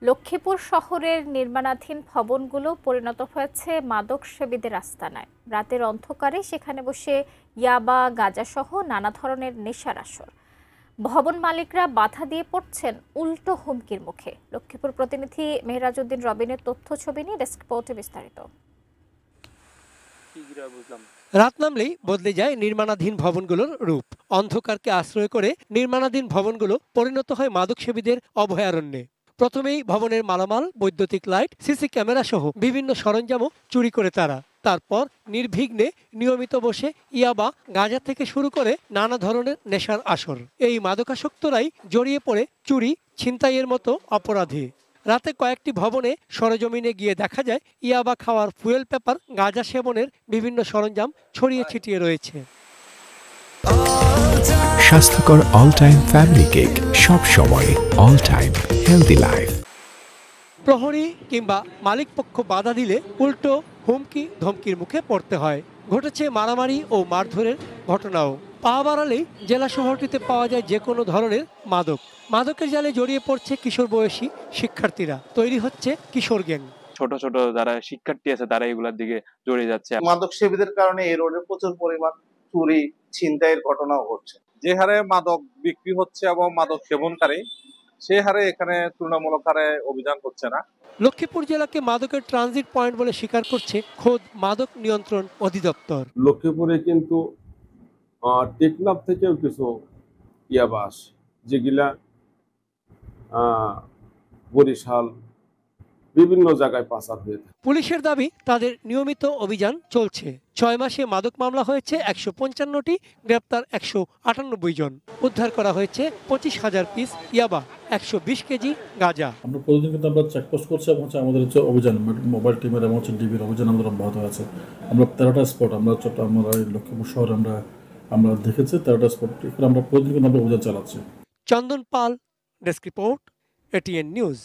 লক্ষ্মীপুর শহরের নির্মাণাধীন ভবনগুলো পরিণত হয়েছে মাদক সেবীদের আস্তানায়। রাতের অন্ধকারে সেখানে বসে ইয়াবা, গাঁজাসহ নানা ধরনের নেশার আসর। ভবন মালিকরা বাধা দিয়ে পড়ছেন উল্টো হুমকির মুখে। লক্ষ্মীপুর প্রতিনিধি মেহরাজউদ্দিন রবিনের তথ্য ছবি নিয়ে ডেস্ক রিপোর্টে বিস্তারিত। রাত নামলেই বদলে যায় নির্মাণাধীন ভবনগুলোর রূপ। অন্ধকারকে আশ্রয় করে নির্মাণাধীন ভবনগুলো পরিণত হয় মাদকসেবীদের অভয়ারণ্যে। প্রথমেই ভবনের মালামাল, বৈদ্যুতিক লাইট, সিসি ক্যামেরা সহ বিভিন্ন সরঞ্জামও চুরি করে তারা। তারপর নির্বিঘ্নে নিয়মিত বসে ইয়াবা, গাঁজা থেকে শুরু করে নানা ধরনের নেশার আসর। এই মাদকাসক্তরাই জড়িয়ে পড়ে চুরি, ছিনতাইয়ের মতো অপরাধী। রাতে কয়েকটি ভবনে সরেজমিনে গিয়ে দেখা যায় ইয়াবা খাওয়ার ফুয়েল পেপার, গাঁজা সেবনের বিভিন্ন সরঞ্জাম ছড়িয়ে ছিটিয়ে রয়েছে। স্বাস্থ্যকর অল টাইম ফ্যামিলি কেক, সব সময় অল টাইম হেলদি লাইফ। প্রহরী কিংবা মালিক পক্ষ বাধা দিলে উল্টো হুমকি ধমকির মুখে পড়তে হয়। ঘটেছে মারামারি ও মারধরের ঘটনাও। পা বাড়ালেই জেলা শহরটিতে পাওয়া যায় যে কোনো ধরনের মাদক। মাদকের জালে জড়িয়ে পড়ছে কিশোর বয়সী শিক্ষার্থীরা। তৈরি হচ্ছে কিশোর গ্যাং। ছোট ছোট যারা শিক্ষার্থী আছে তারা এগুলোর দিকে জড়িয়ে যাচ্ছে। মাদক সেবীদের কারণে এই রোডে প্রচুর পরিমাণ চুরি, ছিনতাইয়ের ঘটনাও ঘটছে। যে হারে মাদক বিক্রি হচ্ছে এবং মাদক সেবনকারী, সে হারে এখানে তুলনামূলক হারে অভিযান হচ্ছে না। লক্ষ্মীপুর জেলাকে মাদকের ট্রানজিট পয়েন্ট বলে স্বীকার করছে খোদ মাদক নিয়ন্ত্রণ অধিদপ্তর। লক্ষ্মীপুরে কিন্তু টেকনাফ থেকেও কিছু ইয়াবা আসে, যেগুলা বরিশাল বিভিন্ন জায়গায় পাচার হয়ে থাকে। পুলিশের দাবি তাদের নিয়মিত অভিযান চলছে। 6 মাসে মাদক মামলা হয়েছে 155টি, গ্রেপ্তার 198 জন। উদ্ধার করা হয়েছে 25,000 পিস ইয়াবা, 120 কেজি গাঁজা। আমরা প্রতিদিন কিন্তু আমরা চেকপোস্ট করছি এবং আমাদের হচ্ছে অভিযান, মোবাইল টিমের এবং ডিবির অভিযান আমাদের অব্যাহত আছে। আমরা 13টা স্পট আমরা লক্ষ্মীপুর শহরে আমরা দেখেছি 13টা স্পট আমরা প্রতিদিন কিন্তু আমরা অভিযান চালাচ্ছি। চন্দন পাল, ডেস্ক রিপোর্ট, এটিএন নিউজ।